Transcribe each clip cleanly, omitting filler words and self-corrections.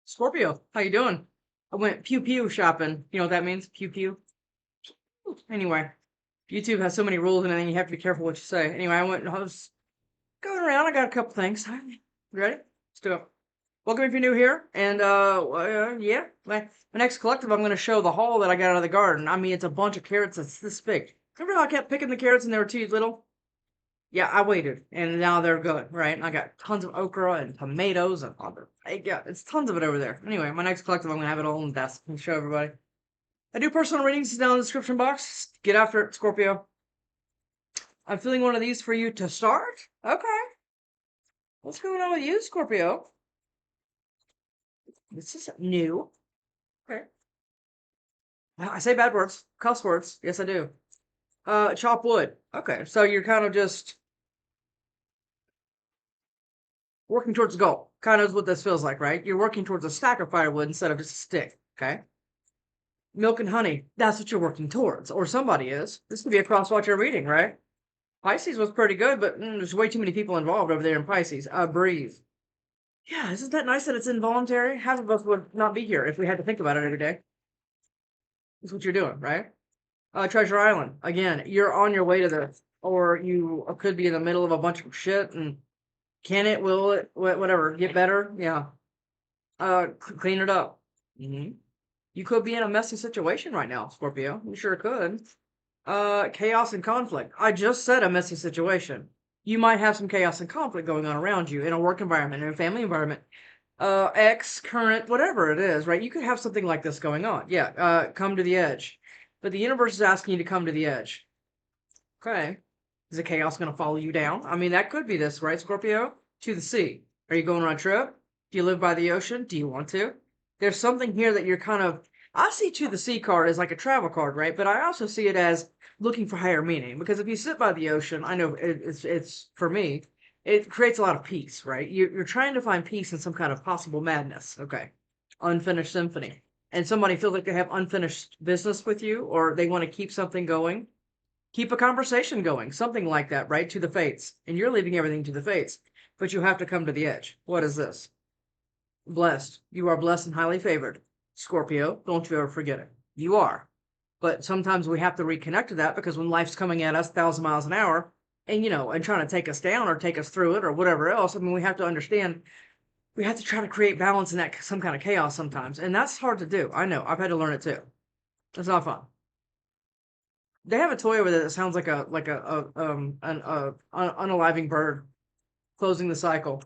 Scorpio, how you doing? I went pew pew shopping. You know what that means? Pew pew. Anyway, YouTube has so many rules and then you have to be careful what you say. Anyway, I was going around. I got a couple things. You ready? Let's do it. Welcome if you're new here. And yeah, my next collective, I'm going to show the haul that I got out of the garden. I mean, it's a bunch of carrots that's this big. Remember how I kept picking the carrots and they were too little? Yeah, I waited, and now they're good, right? And I got tons of okra and tomatoes and other. Yeah, it's tons of it over there. Anyway, my next collective, I'm gonna have it all on the desk and show everybody. I do personal readings down in the description box. Get after it, Scorpio. I'm feeling one of these for you to start. Okay, what's going on with you, Scorpio? This is new. Okay, I say bad words, cuss words. Yes, I do. Chop wood. Okay, so you're kind of just working towards a goal. Kind of is what this feels like, right? You're working towards a stack of firewood instead of just a stick, okay? Milk and honey, that's what you're working towards, or somebody is. This could be a cross-watcher reading, right? Pisces was pretty good, but there's way too many people involved over there in Pisces. Breathe. Yeah, isn't that nice that it's involuntary? Half of us would not be here if we had to think about it every day. That's what you're doing, right? Treasure Island. Again, you're on your way to this, or you could be in the middle of a bunch of shit and can it, will it, whatever, get better? Yeah. Clean it up. You could be in a messy situation right now, Scorpio. You sure could. Chaos and conflict. I just said a messy situation. You might have some chaos and conflict going on around you in a work environment, in a family environment, ex, current, whatever it is, right? You could have something like this going on. Yeah, come to the edge. But the universe is asking you to come to the edge. Okay. Is the chaos going to follow you down? I mean, that could be this, right, Scorpio? To the sea. Are you going on a trip? Do you live by the ocean? Do you want to? There's something here that you're kind of. I see to the sea card as like a travel card, right? But I also see it as looking for higher meaning. Because if you sit by the ocean, I know it's for me, it creates a lot of peace, right? You're trying to find peace in some kind of possible madness. Okay. Unfinished symphony. And somebody feels like they have unfinished business with you or they want to keep something going, keep a conversation going, something like that, right? To the fates. And you're leaving everything to the fates, but you have to come to the edge. What is this? Blessed. You are blessed and highly favored. Scorpio, don't you ever forget it. You are. But sometimes we have to reconnect to that because when life's coming at us 1,000 miles an hour and, and trying to take us down or take us through it or whatever else, I mean, we have to understand we have to try to create balance in that some kind of chaos sometimes. And that's hard to do. I know. I've had to learn it too. It's not fun. They have a toy over there that sounds like an unaliving bird closing the cycle.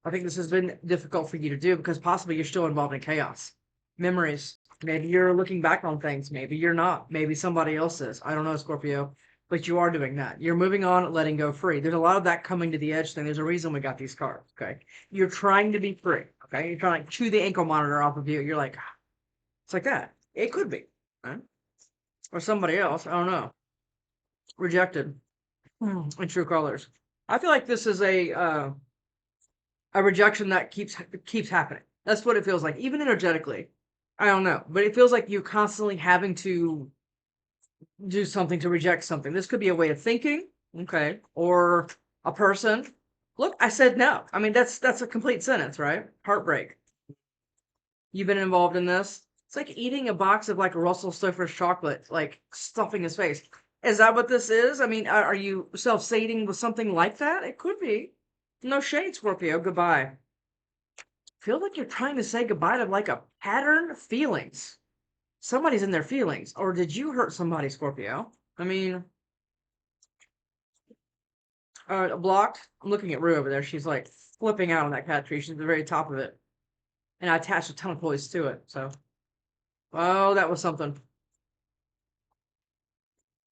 I think this has been difficult for you to do because possibly you're still involved in chaos. Memories. Maybe you're looking back on things. Maybe you're not. Maybe somebody else is. I don't know, Scorpio. But you are doing that. You're moving on, letting go free. There's a lot of that coming to the edge thing. There's a reason we got these cards. Okay. You're trying to be free. Okay. You're trying to chew the ankle monitor off of you. You're like, it's like that. It could be. Right? Or somebody else. I don't know. Rejected in true colors. I feel like this is a rejection that keeps happening. That's what it feels like, even energetically. I don't know, but it feels like you constantly having to do something to reject something. This could be a way of thinking, okay, or a person. Look, I said no. I mean, that's a complete sentence, right? Heartbreak. You've been involved in this. It's like eating a box of like Russell Stover's chocolate, like stuffing his face. Is that what this is? I mean, are you self-sating with something like that? It could be. No shade, Scorpio. Goodbye. Feel like you're trying to say goodbye to like a pattern of feelings. Somebody's in their feelings. Or did you hurt somebody, Scorpio? I mean, blocked. I'm looking at Rue over there. She's like flipping out on that cat tree. She's at the very top of it. And I attached a ton of toys to it. So, oh, that was something.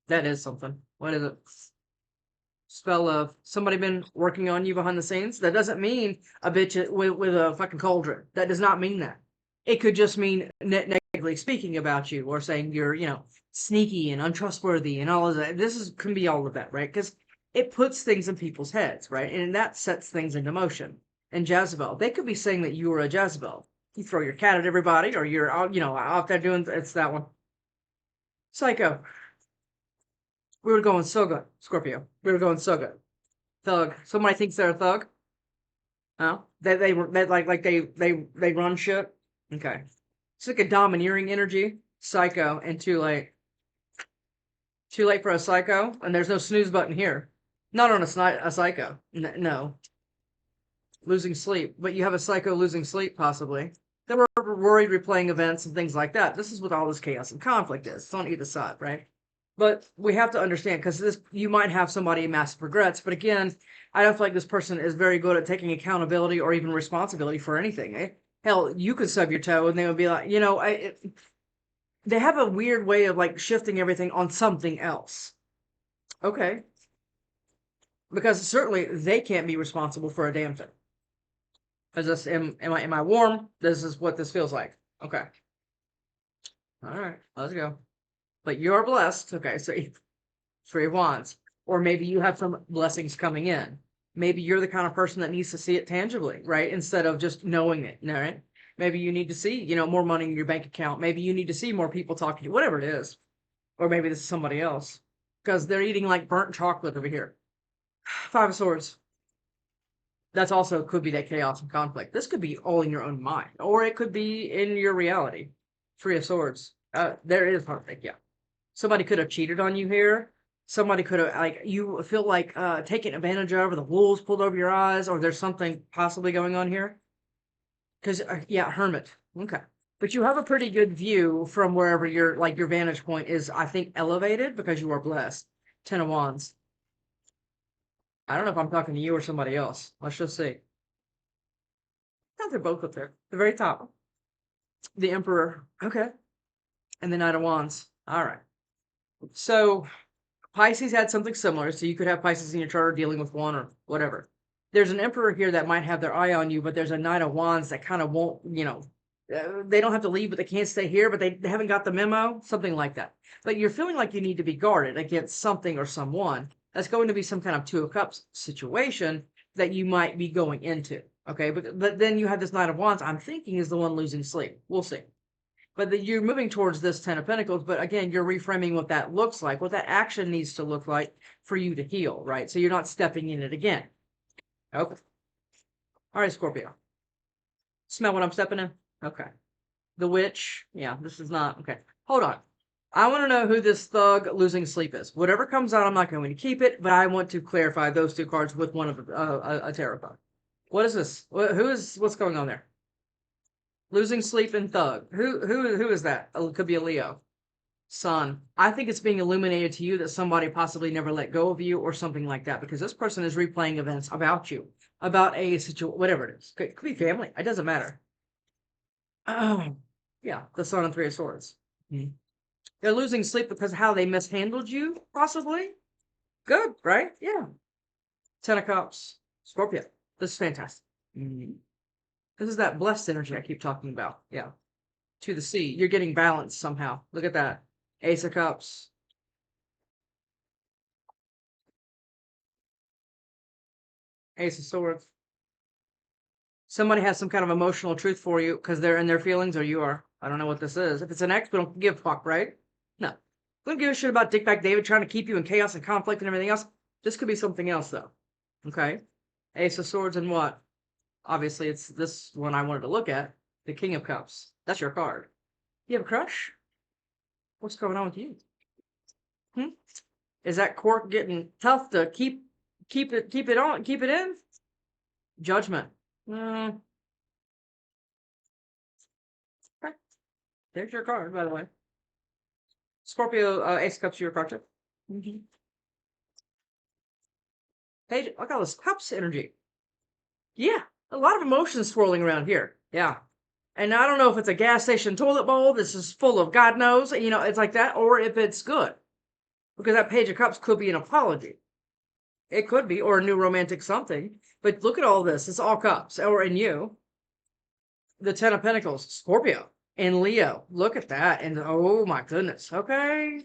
That is something. What is it? Spell of somebody been working on you behind the scenes. That doesn't mean a bitch with a fucking cauldron. That does not mean that. It could just mean negatively speaking about you or saying you're, sneaky and untrustworthy and all of that. Can be all of that, right? Because it puts things in people's heads, right? And that sets things into motion. And Jezebel, they could be saying that you are a Jezebel. You throw your cat at everybody, or you're out, out there doing it's that one. Psycho. We were going so good, Scorpio. We were going so good. Thug. Somebody thinks they're a thug. Oh, they run shit. Okay, it's like a domineering energy, psycho, and too late. Too late for a psycho, and there's no snooze button here. Not on a psycho. No, losing sleep, but you have a psycho losing sleep possibly. They were worried, replaying events and things like that. This is what all this chaos and conflict is. It's on either side, right? But we have to understand because this you might have somebody massive regrets, but again, I don't feel like this person is very good at taking accountability or even responsibility for anything. Hell, you could stub your toe and they would be like, they have a weird way of like shifting everything on something else. Okay, because certainly they can't be responsible for a damn thing. Is this am I warm? This is what this feels like. Okay. All right, let's go. But you're blessed. Okay, so Three of Wands. Or maybe you have some blessings coming in. Maybe you're the kind of person that needs to see it tangibly, right? Instead of just knowing it, all right? Maybe you need to see, more money in your bank account. Maybe you need to see more people talking to you, whatever it is. Or maybe this is somebody else. Because they're eating like burnt chocolate over here. Five of Swords. That's also could be that chaos and conflict. This could be all in your own mind, or it could be in your reality. Three of Swords. There is heartbreak, yeah. Somebody could have cheated on you here. Somebody could have, like, you feel like taken advantage of, or the wolves pulled over your eyes, or there's something possibly going on here. Because, yeah, Hermit. Okay. But you have a pretty good view from wherever your vantage point is, I think, elevated because you are blessed. Ten of Wands. I don't know if I'm talking to you or somebody else. Let's just see. No, they're both up there. The very top. The Emperor. Okay. And the Knight of Wands. All right. So Pisces had something similar. So you could have Pisces in your chart dealing with one or whatever. There's an Emperor here that might have their eye on you, but there's a Knight of Wands that kind of won't, they don't have to leave, but they can't stay here, but they haven't got the memo, something like that. But you're feeling like you need to be guarded against something or someone. That's going to be some kind of Two of Cups situation that you might be going into. Okay, but then you have this Knight of Wands, I'm thinking is the one losing sleep. We'll see. But you're moving towards this Ten of Pentacles, but again, you're reframing what that looks like, what that action needs to look like for you to heal, right? So you're not stepping in it again. Okay. All right, Scorpio. Smell what I'm stepping in? Okay. The Witch. Yeah, this is not. Okay. Hold on. I want to know who this thug losing sleep is. Whatever comes out, I'm not going to keep it, but I want to clarify those two cards with one of a tarot card. What is this? What's going on there? Losing sleep and thug. Who is that? It could be a Leo. Sun. I think it's being illuminated to you that somebody possibly never let go of you or something like that, because this person is replaying events about you, about a situation, whatever it is. Could be family. It doesn't matter. Yeah, the Sun and Three of Swords. They're losing sleep because of how they mishandled you, possibly. Good, right? Yeah. Ten of Cups. Scorpio. This is fantastic. This is that blessed energy I keep talking about. Yeah. To the sea. You're getting balance somehow. Look at that. Ace of Cups. Ace of Swords. Somebody has some kind of emotional truth for you because they're in their feelings, or you are. I don't know what this is. If it's an ex, we don't give a fuck, right? No. We don't give a shit about Dickback David trying to keep you in chaos and conflict and everything else. This could be something else, though. Okay? Ace of Swords and what? Obviously, it's this one I wanted to look at. The King of Cups. That's your card. You have a crush? What's going on with you? Is that cork getting tough to keep it in? Judgment. Okay. There's your card, by the way. Scorpio, Ace of Cups, your card too. Page, look at all this cups energy. Yeah, a lot of emotions swirling around here. Yeah. And I don't know if it's a gas station toilet bowl this is full of God knows, it's like that, or if it's good. Because that Page of Cups could be an apology. It could be, or a new romantic something. But look at all this. It's all cups, or in you. The Ten of Pentacles, Scorpio, and Leo. Look at that. And oh my goodness. Okay.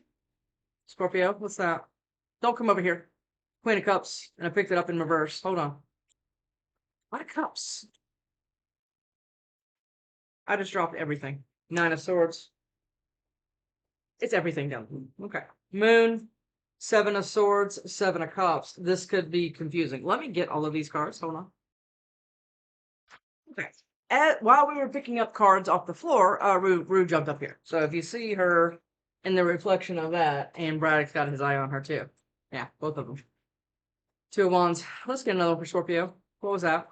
Scorpio, what's that? Don't come over here. Queen of Cups, and I picked it up in reverse. Hold on. What of Cups? I just dropped everything. Nine of Swords. It's everything down. Okay. Moon, Seven of Swords, Seven of Cups. This could be confusing. Let me get all of these cards. Hold on. Okay. While we were picking up cards off the floor, Rue jumped up here. So if you see her in the reflection of that, and Braddock's got his eye on her too. Yeah, both of them. Two of Wands. Let's get another one for Scorpio. What was that?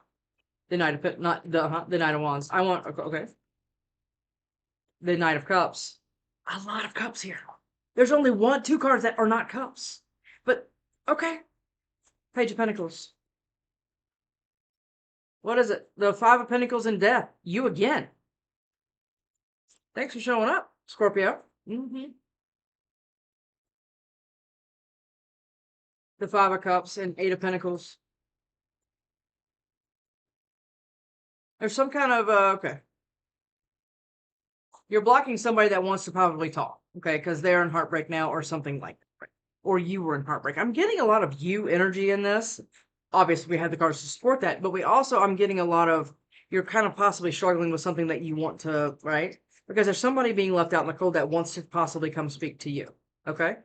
The Knight of not the Knight of Wands. I want okay. The Knight of Cups. A lot of cups here. There's only two cards that are not cups. But okay. Page of Pentacles. What is it? The Five of Pentacles and Death. You again. Thanks for showing up, Scorpio. The Five of Cups and Eight of Pentacles. There's some kind of, okay. You're blocking somebody that wants to probably talk, okay? Because they're in heartbreak now or something like that. Or you were in heartbreak. I'm getting a lot of you energy in this. Obviously, we have the cards to support that. But I'm getting a lot of, you're kind of possibly struggling with something that you want to, right? Because there's somebody being left out in the cold that wants to possibly come speak to you, okay?